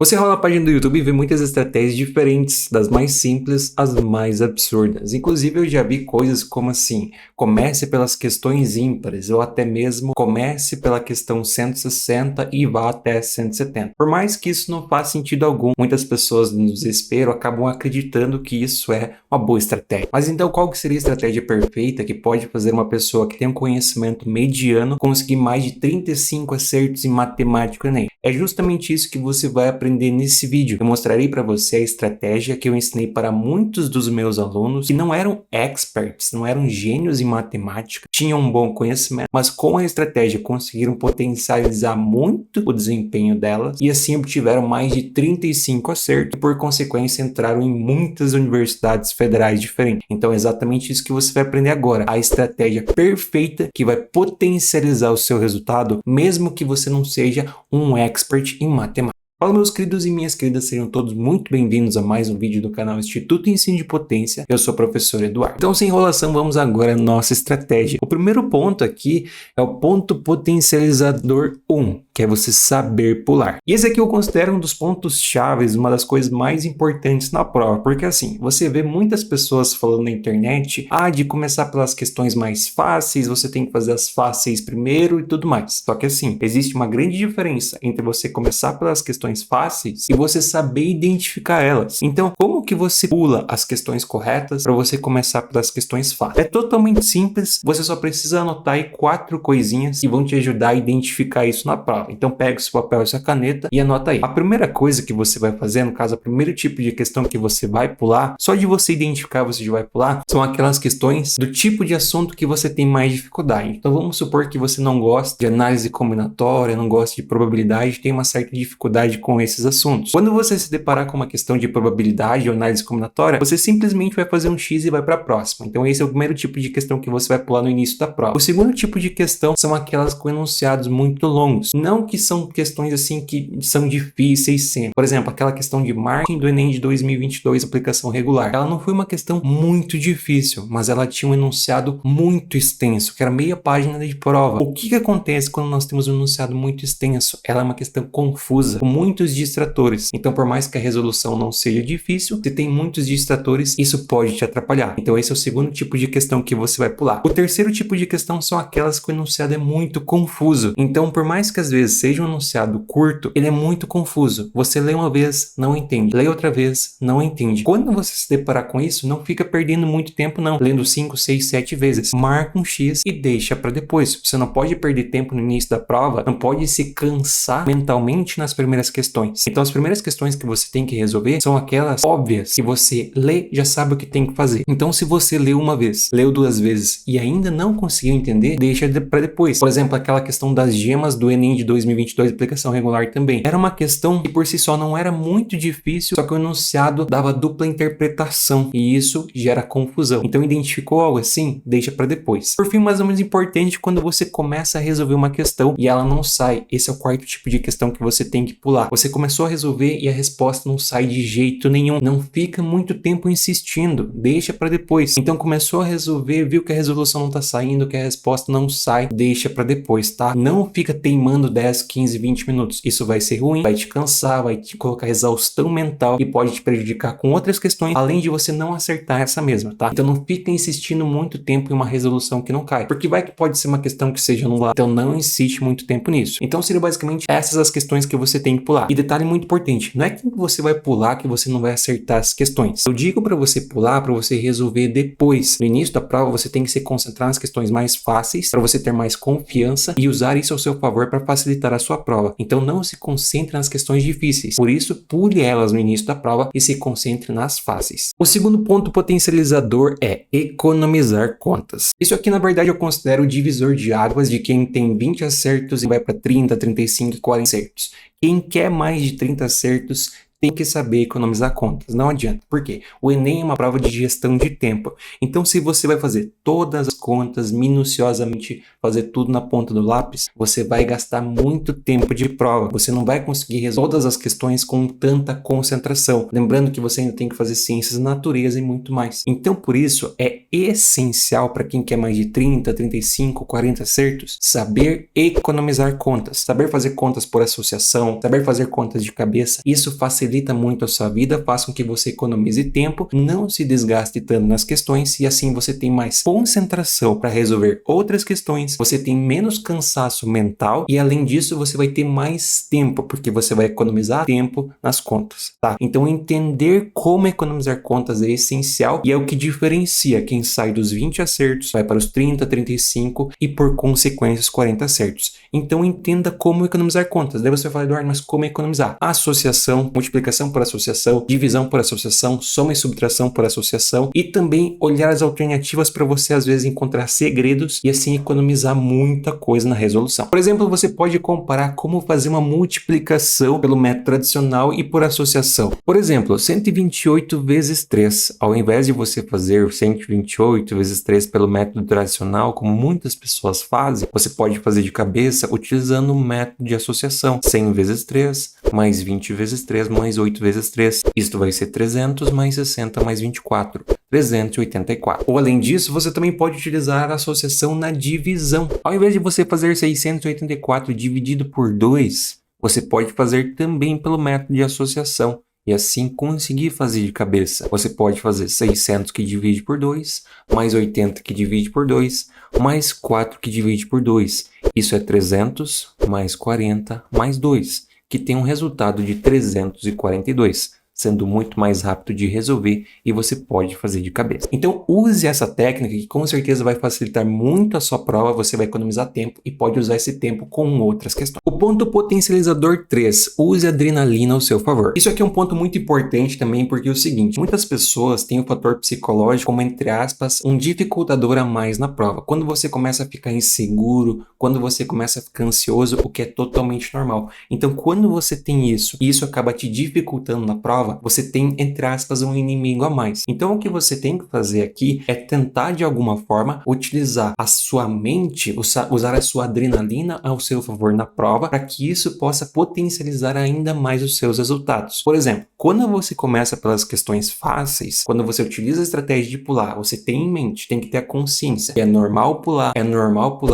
Você rola a página do YouTube e vê muitas estratégias diferentes, das mais simples às mais absurdas. Inclusive, eu já vi coisas como assim: comece pelas questões ímpares, ou até mesmo comece pela questão 160 e vá até 170. Por mais que isso não faça sentido algum, muitas pessoas no desespero acabam acreditando que isso é uma boa estratégia. Mas então, qual que seria a estratégia perfeita que pode fazer uma pessoa que tem um conhecimento mediano conseguir mais de 35 acertos em matemática no Enem? É justamente isso que você vai aprender nesse vídeo. Eu mostrarei para você a estratégia que eu ensinei para muitos dos meus alunos que não eram experts, não eram gênios em matemática, tinham um bom conhecimento, mas com a estratégia conseguiram potencializar muito o desempenho delas e assim obtiveram mais de 35 acertos e por consequência entraram em muitas universidades federais diferentes. Então é exatamente isso que você vai aprender agora, a estratégia perfeita que vai potencializar o seu resultado, mesmo que você não seja um expert em matemática. Fala, meus queridos e minhas queridas, sejam todos muito bem-vindos a mais um vídeo do canal Instituto Ensino de Potência. Eu sou o professor Eduardo. Então, sem enrolação, vamos agora à nossa estratégia. O primeiro ponto aqui é o ponto potencializador 1, que é você saber pular. E esse aqui eu considero um dos pontos chaves, uma das coisas mais importantes na prova, porque assim, você vê muitas pessoas falando na internet, de começar pelas questões mais fáceis, você tem que fazer as fáceis primeiro e tudo mais. Só que assim, existe uma grande diferença entre você começar pelas questões fáceis e você saber identificar elas. Então, como que você pula as questões corretas para você começar pelas questões fáceis? É totalmente simples, você só precisa anotar aí 4 coisinhas que vão te ajudar a identificar isso na prova. Então, pega o seu papel e sua caneta e anota aí. A primeira coisa que você vai fazer, no caso, o primeiro tipo de questão que você vai pular, só de você identificar você já vai pular, são aquelas questões do tipo de assunto que você tem mais dificuldade. Então, vamos supor que você não gosta de análise combinatória, não gosta de probabilidade, tem uma certa dificuldade com esses assuntos. Quando você se deparar com uma questão de probabilidade ou análise combinatória, você simplesmente vai fazer um X e vai para a próxima. Então esse é o primeiro tipo de questão que você vai pular no início da prova. O segundo tipo de questão são aquelas com enunciados muito longos. Não que são questões assim que são difíceis sempre. Por exemplo, aquela questão de marketing do Enem de 2022, aplicação regular. Ela não foi uma questão muito difícil, mas ela tinha um enunciado muito extenso, que era meia página de prova. O que acontece quando nós temos um enunciado muito extenso? Ela é uma questão confusa, com muitos distratores. Então, por mais que a resolução não seja difícil, se tem muitos distratores, isso pode te atrapalhar. Então, esse é o segundo tipo de questão que você vai pular. O terceiro tipo de questão são aquelas que o enunciado é muito confuso. Então, por mais que às vezes seja um enunciado curto, ele é muito confuso. Você lê uma vez, não entende. Lê outra vez, não entende. Quando você se deparar com isso, não fica perdendo muito tempo, não. Lendo 5, 6, 7 vezes. Marca um X e deixa para depois. Você não pode perder tempo no início da prova, não pode se cansar mentalmente nas primeiras questões. Então, as primeiras questões que você tem que resolver são aquelas óbvias que você lê, já sabe o que tem que fazer. Então, se você leu uma vez, leu 2 vezes e ainda não conseguiu entender, deixa para depois. Por exemplo, aquela questão das gemas do Enem de 2022, aplicação regular também. Era uma questão que por si só não era muito difícil, só que o enunciado dava dupla interpretação e isso gera confusão. Então, identificou algo assim? Deixa para depois. Por fim, mais ou menos importante, quando você começa a resolver uma questão e ela não sai. Esse é o quarto tipo de questão que você tem que pular. Você começou a resolver e a resposta não sai de jeito nenhum. Não fica muito tempo insistindo, deixa para depois. Então começou a resolver, viu que a resolução não tá saindo, que a resposta não sai, deixa para depois, tá? Não fica teimando 10, 15, 20 minutos. Isso vai ser ruim, vai te cansar, vai te colocar exaustão mental e pode te prejudicar com outras questões, além de você não acertar essa mesma, tá? Então não fica insistindo muito tempo em uma resolução que não cai, porque vai que pode ser uma questão que seja anulada. Então não insiste muito tempo nisso. Então seria basicamente essas as questões que você tem que pular. E detalhe muito importante, não é que você vai pular que você não vai acertar as questões. Eu digo para você pular, para você resolver depois. No início da prova, você tem que se concentrar nas questões mais fáceis, para você ter mais confiança e usar isso ao seu favor para facilitar a sua prova. Então não se concentre nas questões difíceis. Por isso, pule elas no início da prova e se concentre nas fáceis. O segundo ponto potencializador é economizar contas. Isso aqui, na verdade, eu considero o divisor de águas de quem tem 20 acertos e vai para 30, 35, 40 acertos. Quem quer mais de 30 acertos tem que saber economizar contas. Não adianta. Por quê? O Enem é uma prova de gestão de tempo. Então, se você vai fazer todas as contas minuciosamente, fazer tudo na ponta do lápis, você vai gastar muito tempo de prova. Você não vai conseguir resolver todas as questões com tanta concentração. Lembrando que você ainda tem que fazer ciências da natureza e muito mais. Então, por isso, é essencial para quem quer mais de 30, 35, 40 acertos, saber economizar contas, saber fazer contas por associação, saber fazer contas de cabeça. Isso facilita muito a sua vida, faz com que você economize tempo, não se desgaste tanto nas questões e assim você tem mais concentração para resolver outras questões, você tem menos cansaço mental e além disso você vai ter mais tempo, porque você vai economizar tempo nas contas, tá? Então entender como economizar contas é essencial e é o que diferencia quem sai dos 20 acertos, vai para os 30, 35 e por consequência os 40 acertos. Então entenda como economizar contas. Daí você vai falar, Eduardo, mas como economizar? Associação, multiplicação por associação, divisão por associação, soma e subtração por associação e também olhar as alternativas para você às vezes encontrar segredos e assim economizar muita coisa na resolução. Por exemplo, você pode comparar como fazer uma multiplicação pelo método tradicional e por associação. Por exemplo, 128 vezes 3. Ao invés de você fazer 128 vezes 3 pelo método tradicional, como muitas pessoas fazem, você pode fazer de cabeça utilizando o método de associação. 100 vezes 3, mais 20 vezes 3, mais 8 vezes 3. Isto vai ser 300 mais 60 mais 24. 384. Ou além disso, você também pode utilizar a associação na divisão. Ao invés de você fazer 684 dividido por 2, você pode fazer também pelo método de associação e assim conseguir fazer de cabeça. Você pode fazer 600 que divide por 2, mais 80 que divide por 2, mais 4 que divide por 2. Isso é 300 mais 40 mais 2, que tem um resultado de 342. Sendo muito mais rápido de resolver e você pode fazer de cabeça. Então use essa técnica que com certeza vai facilitar muito a sua prova, você vai economizar tempo e pode usar esse tempo com outras questões. O ponto potencializador 3, use a adrenalina ao seu favor. Isso aqui é um ponto muito importante também porque é o seguinte, muitas pessoas têm o fator psicológico como, entre aspas, um dificultador a mais na prova. Quando você começa a ficar inseguro, quando você começa a ficar ansioso, o que é totalmente normal. Então quando você tem isso e isso acaba te dificultando na prova, você tem, entre aspas, um inimigo a mais. Então o que você tem que fazer aqui é tentar de alguma forma utilizar a sua mente, usar a sua adrenalina ao seu favor na prova, para que isso possa potencializar ainda mais os seus resultados. Por exemplo, quando você começa pelas questões fáceis, quando você utiliza a estratégia de pular, você tem em mente, tem que ter a consciência que é normal pular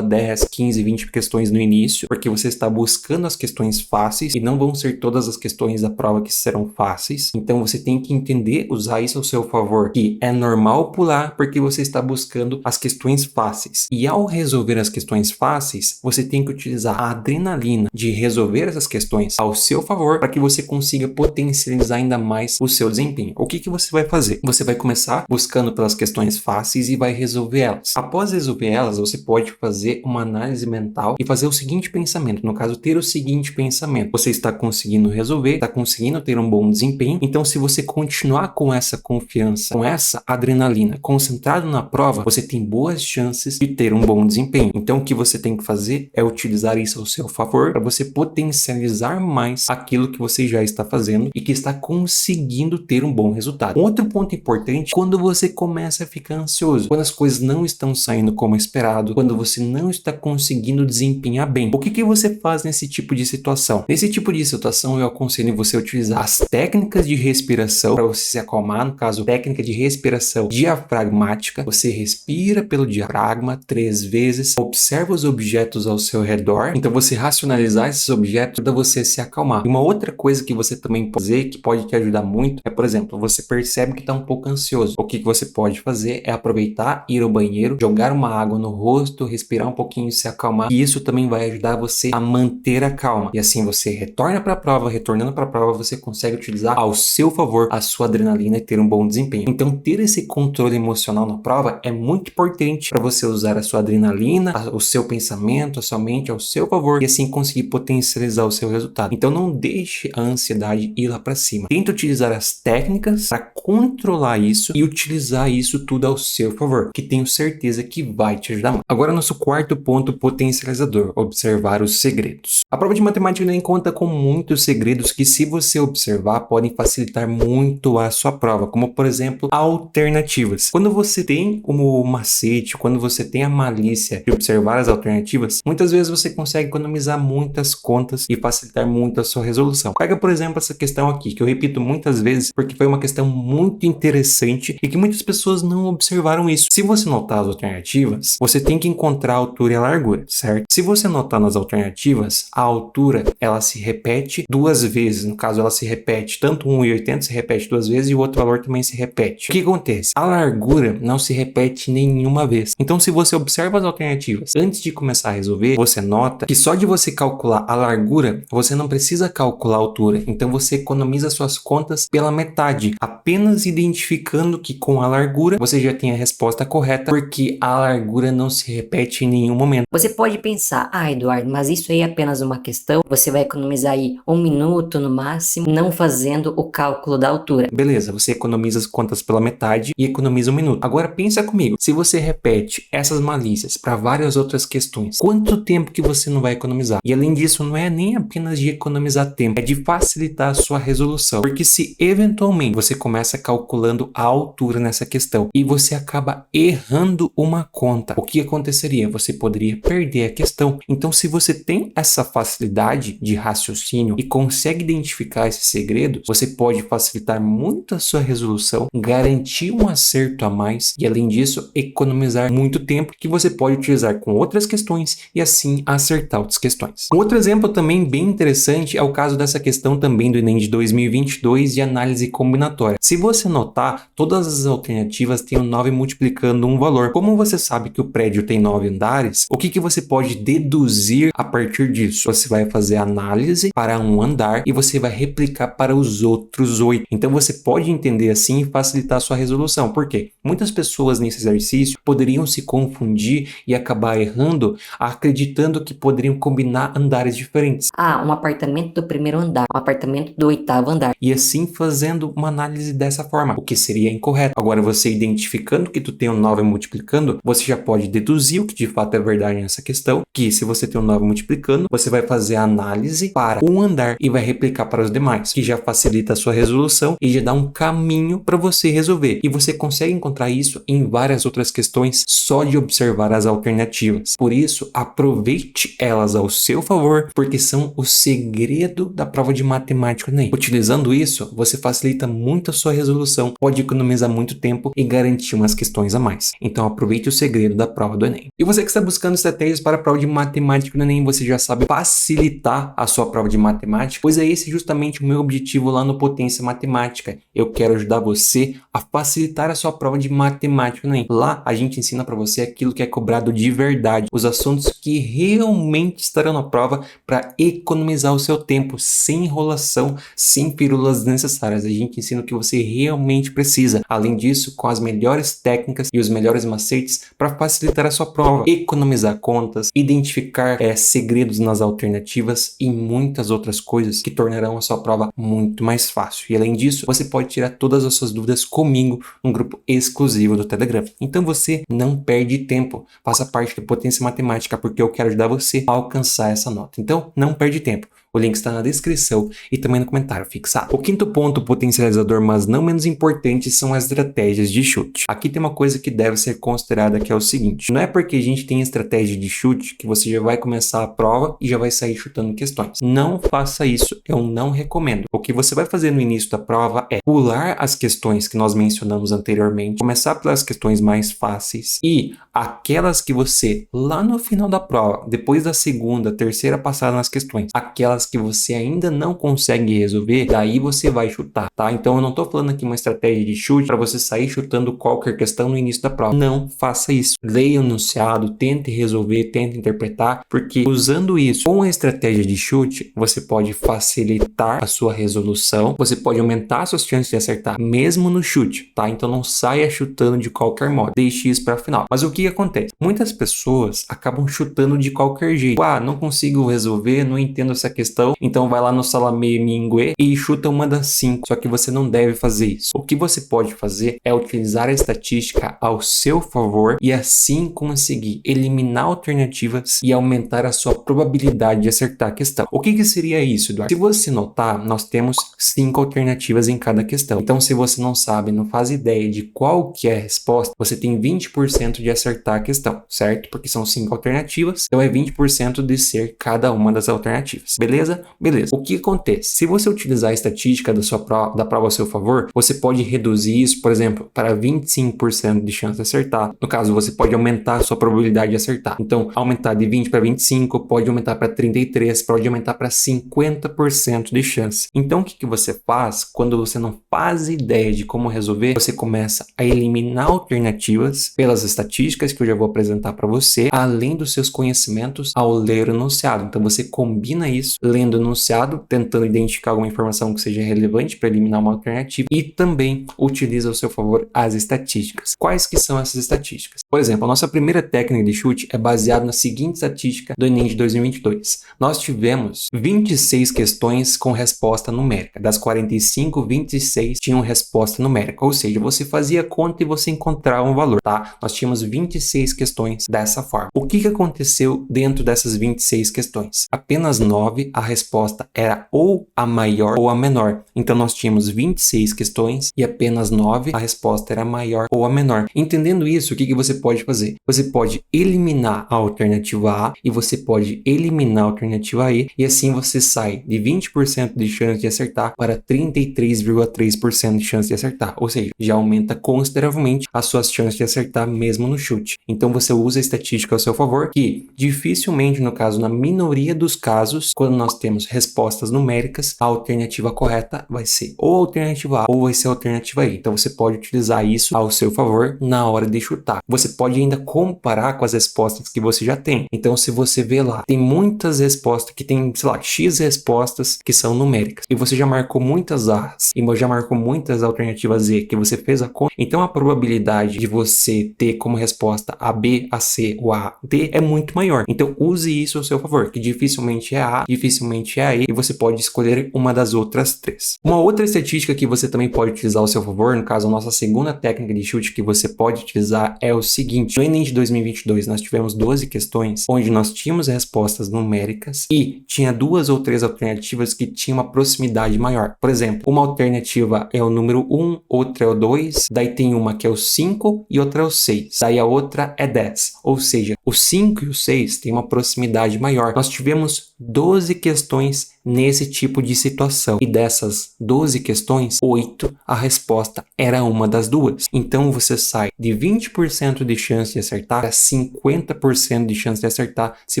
10, 15, 20 questões no início, porque você está buscando as questões fáceis e não vão ser todas as questões da prova que serão fáceis. Então você tem que entender, usar isso ao seu favor, que é normal pular porque você está buscando as questões fáceis. E ao resolver as questões fáceis, você tem que utilizar a adrenalina de resolver essas questões ao seu favor para que você consiga potencializar ainda mais o seu desempenho. O que você vai fazer? Você vai começar buscando pelas questões fáceis e vai resolver elas. Após resolver elas, você pode fazer uma análise mental e fazer o seguinte pensamento, no caso, ter o seguinte pensamento. Você está conseguindo resolver, está conseguindo ter um bom desempenho. Então, se você continuar com essa confiança, com essa adrenalina, concentrado na prova, você tem boas chances de ter um bom desempenho. Então, o que você tem que fazer é utilizar isso ao seu favor para você potencializar mais aquilo que você já está fazendo e que está conseguindo ter um bom resultado. Outro ponto importante, quando você começa a ficar ansioso, quando as coisas não estão saindo como esperado, quando você não está conseguindo desempenhar bem, o que você faz nesse tipo de situação? Nesse tipo de situação, eu aconselho você a utilizar as técnicas de respiração para você se acalmar, no caso, técnica de respiração diafragmática. Você respira pelo diafragma 3 vezes, observa os objetos ao seu redor, então você racionalizar esses objetos para você se acalmar. E uma outra coisa que você também pode fazer, que pode te ajudar muito, é, por exemplo, você percebe que está um pouco ansioso. O que você pode fazer é aproveitar, ir ao banheiro, jogar uma água no rosto, respirar um pouquinho e se acalmar, e isso também vai ajudar você a manter a calma. E assim você retorna para a prova, retornando para a prova, você consegue utilizar ao seu favor a sua adrenalina e ter um bom desempenho. Então ter esse controle emocional na prova é muito importante para você usar a sua adrenalina, o seu pensamento, a sua mente ao seu favor e assim conseguir potencializar o seu resultado. Então não deixe a ansiedade ir lá para cima. Tente utilizar as técnicas para controlar isso e utilizar isso tudo ao seu favor, que tenho certeza que vai te ajudar muito. Agora nosso quarto ponto potencializador, observar os segredos. A prova de matemática nem conta com muitos segredos que, se você observar, podem podem facilitar muito a sua prova, como por exemplo, alternativas. Quando você tem o macete, quando você tem a malícia de observar as alternativas, muitas vezes você consegue economizar muitas contas e facilitar muito a sua resolução. Pega, por exemplo, essa questão aqui, que eu repito muitas vezes porque foi uma questão muito interessante e que muitas pessoas não observaram isso. Se você notar as alternativas, você tem que encontrar a altura e a largura, certo? Se você notar nas alternativas, a altura, ela se repete duas vezes. No caso, ela se repete, tanto 1,80 se repete duas vezes e o outro valor também se repete. O que acontece? A largura não se repete nenhuma vez. Então, se você observa as alternativas antes de começar a resolver, você nota que só de você calcular a largura, você não precisa calcular a altura. Então, você economiza suas contas pela metade, apenas identificando que com a largura você já tem a resposta correta, porque a largura não se repete em nenhum momento. Você pode pensar, Eduardo, mas isso aí é apenas uma questão, você vai economizar aí 1 minuto no máximo, não fazendo o cálculo da altura. Beleza, você economiza as contas pela metade e economiza 1 minuto. Agora pensa comigo, se você repete essas malícias para várias outras questões, quanto tempo que você não vai economizar? E além disso, não é nem apenas de economizar tempo, é de facilitar a sua resolução. Porque se eventualmente você começa calculando a altura nessa questão e você acaba errando uma conta, o que aconteceria? Você poderia perder a questão. Então, se você tem essa facilidade de raciocínio e consegue identificar esses segredos, você pode facilitar muito a sua resolução, garantir um acerto a mais e, além disso, economizar muito tempo que você pode utilizar com outras questões e assim acertar outras questões. Um outro exemplo também bem interessante é o caso dessa questão também do Enem de 2022 de análise combinatória. Se você notar, todas as alternativas têm o 9 multiplicando um valor. Como você sabe que o prédio tem 9 andares, o que você pode deduzir a partir disso? Você vai fazer análise para um andar e você vai replicar para os outros 8. Então você pode entender assim e facilitar a sua resolução. Por quê? Muitas pessoas nesse exercício poderiam se confundir e acabar errando, acreditando que poderiam combinar andares diferentes. Um apartamento do primeiro andar, um apartamento do 8º andar. E assim fazendo uma análise dessa forma, o que seria incorreto. Agora você identificando que tu tem um 9 multiplicando, você já pode deduzir o que de fato é verdade nessa questão, que se você tem um 9 multiplicando, você vai fazer a análise para um andar e vai replicar para os demais, que já facilita a sua resolução e já dá um caminho para você resolver. E você consegue encontrar isso em várias outras questões só de observar as alternativas. Por isso, aproveite elas ao seu favor, porque são o segredo da prova de matemática do Enem. Utilizando isso, você facilita muito a sua resolução, pode economizar muito tempo e garantir umas questões a mais. Então aproveite o segredo da prova do Enem. E você que está buscando estratégias para a prova de matemática do Enem, você já sabe facilitar a sua prova de matemática, pois é esse justamente o meu objetivo lá no Potência Matemática. Eu quero ajudar você a facilitar a sua prova de matemática do Enem. Lá a gente ensina para você aquilo que é cobrado de verdade, os assuntos que realmente estarão na prova para economizar o seu tempo, sem enrolação, sem pílulas desnecessárias. A gente ensina o que você realmente precisa. Além disso, com as melhores técnicas e os melhores macetes para facilitar a sua prova, economizar contas, identificar segredos nas alternativas e muitas outras coisas que tornarão a sua prova muito mais fácil. E além disso, você pode tirar todas as suas dúvidas comigo num grupo exclusivo do Telegram. Então você não perde tempo. Faça parte do Potência Matemática, porque eu quero ajudar você a alcançar essa nota. Então não perde tempo. O link está na descrição e também no comentário fixado. O quinto ponto potencializador, mas não menos importante, são as estratégias de chute. Aqui tem uma coisa que deve ser considerada, que é o seguinte: não é porque a gente tem estratégia de chute que você já vai começar a prova e já vai sair chutando questões. Não faça isso, eu não recomendo. O que você vai fazer no início da prova é pular as questões que nós mencionamos anteriormente, começar pelas questões mais fáceis e aquelas que você, lá no final da prova, depois da segunda, terceira passada nas questões, aquelas que você ainda não consegue resolver, daí você vai chutar, tá? Então eu não tô falando aqui uma estratégia de chute para você sair chutando qualquer questão no início da prova. Não faça isso. Leia o enunciado, tente resolver, tente interpretar, porque usando isso com a estratégia de chute, você pode facilitar a sua resolução, você pode aumentar as suas chances de acertar mesmo no chute, tá? Então não saia chutando de qualquer modo. Deixe isso para o final. Mas o que acontece? Muitas pessoas acabam chutando de qualquer jeito. Não consigo resolver, não entendo essa questão questão, então vai lá no Salame Mingue e chuta uma das 5, só que você não deve fazer isso. O que você pode fazer é utilizar a estatística ao seu favor e assim conseguir eliminar alternativas e aumentar a sua probabilidade de acertar a questão. O que seria isso, Eduardo? Se você notar, nós temos 5 alternativas em cada questão. Então, se você não sabe, não faz ideia de qual que é a resposta, você tem 20% de acertar a questão, certo? Porque são 5 alternativas, então é 20% de ser cada uma das alternativas. Beleza? Beleza. O que acontece? Se você utilizar a estatística da prova a seu favor, você pode reduzir isso, por exemplo, para 25% de chance de acertar. No caso, você pode aumentar a sua probabilidade de acertar. Então, aumentar de 20 para 25, pode aumentar para 33, pode aumentar para 50% de chance. Então, o que você faz quando você não faz ideia de como resolver? Você começa a eliminar alternativas pelas estatísticas que eu já vou apresentar para você, além dos seus conhecimentos ao ler o enunciado. Então, você combina isso lendo o enunciado, tentando identificar alguma informação que seja relevante para eliminar uma alternativa e também utiliza ao seu favor as estatísticas. Quais que são essas estatísticas? Por exemplo, a nossa primeira técnica de chute é baseada na seguinte estatística do Enem de 2022. Nós tivemos 26 questões com resposta numérica. Das 45, 26 tinham resposta numérica, ou seja, você fazia conta e você encontrava um valor, tá? Nós tínhamos 26 questões dessa forma. O que aconteceu dentro dessas 26 questões? Apenas 9 a resposta era ou a maior ou a menor. Então nós tínhamos 26 questões e apenas 9 a resposta era a maior ou a menor. Entendendo isso, o que você pode fazer? Você pode eliminar a alternativa A e você pode eliminar a alternativa E e assim você sai de 20% de chance de acertar para 33,3% de chance de acertar. Ou seja, já aumenta consideravelmente as suas chances de acertar mesmo no chute. Então você usa a estatística ao seu favor, que dificilmente, no caso, na minoria dos casos, quando nós temos respostas numéricas, a alternativa correta vai ser ou a alternativa A ou vai ser a alternativa E. Então você pode utilizar isso ao seu favor na hora de chutar. Você pode ainda comparar com as respostas que você já tem. Então se você vê lá, tem muitas respostas que tem, sei lá, X respostas que são numéricas e você já marcou muitas A's e já marcou muitas alternativas Z que você fez a conta, então a probabilidade de você ter como resposta a B, a C ou a D é muito maior. Então use isso ao seu favor, que dificilmente é a A, dificilmente é a E e você pode escolher uma das outras 3. Uma outra estatística que você também pode utilizar ao seu favor, no caso a nossa segunda técnica de chute que você pode utilizar é o seguinte: no Enem de 2022 nós tivemos 12 questões onde nós tínhamos respostas numéricas e tinha 2 ou 3 alternativas que tinham uma proximidade maior. Por exemplo, uma alternativa é o número 1, outra é o 2, daí tem uma que é o 5 e outra é o 6, daí a outra é 10, ou seja, o 5 e o 6 têm uma proximidade maior. Nós tivemos 12 questões nesse tipo de situação e dessas 12 questões, 8 a resposta era uma das duas. Então você sai de 20% de chance de acertar a 50% de chance de acertar se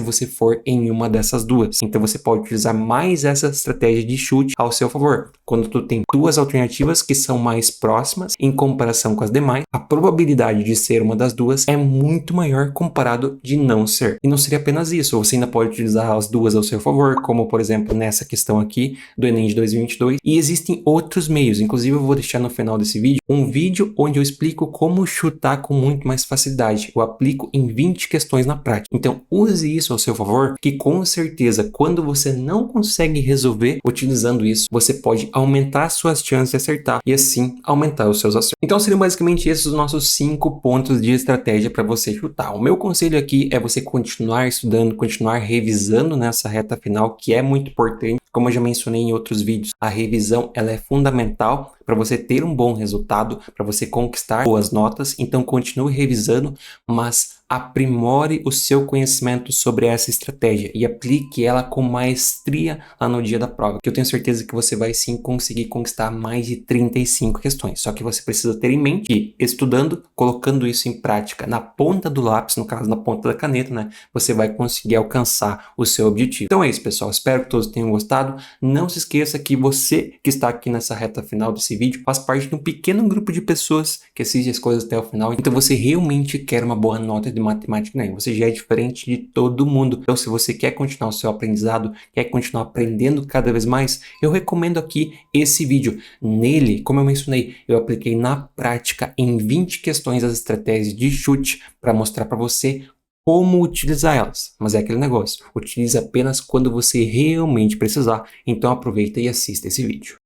você for em uma dessas duas. Então você pode utilizar mais essa estratégia de chute ao seu favor. Quando tu tem 2 alternativas que são mais próximas em comparação com as demais, a probabilidade de ser uma das duas é muito maior comparado de não ser. E não seria apenas isso, você ainda pode utilizar as duas ao seu favor, como por exemplo nessa questão aqui do Enem de 2022, e existem outros meios. Inclusive eu vou deixar no final desse vídeo um vídeo onde eu explico como chutar com muito mais facilidade. Eu aplico em 20 questões na prática. Então use isso ao seu favor, que com certeza quando você não consegue resolver utilizando isso, você pode aumentar suas chances de acertar e assim aumentar os seus acertos. Então seriam basicamente esses os nossos 5 pontos de estratégia para você chutar. O meu conselho aqui é você continuar estudando, continuar revisando nessa reta final, que é muito importante. Como eu já mencionei em outros vídeos, a revisão ela é fundamental para você ter um bom resultado, para você conquistar boas notas. Então continue revisando, mas aprimore o seu conhecimento sobre essa estratégia e aplique ela com maestria lá no dia da prova, que eu tenho certeza que você vai sim conseguir conquistar mais de 35 questões. Só que você precisa ter em mente que estudando, colocando isso em prática na ponta do lápis, no caso na ponta da caneta, né, você vai conseguir alcançar o seu objetivo. Então é isso, pessoal. Espero que todos tenham gostado. Não se esqueça que você que está aqui nessa reta final desse vídeo faz parte de um pequeno grupo de pessoas que assistem as coisas até o final. Então você realmente quer uma boa nota de matemática, né? Você já é diferente de todo mundo. Então se você quer continuar o seu aprendizado, quer continuar aprendendo cada vez mais, eu recomendo aqui esse vídeo. Nele, como eu mencionei, eu apliquei na prática em 20 questões as estratégias de chute para mostrar para você como utilizar elas. Mas é aquele negócio, utilize apenas quando você realmente precisar. Então aproveita e assista esse vídeo.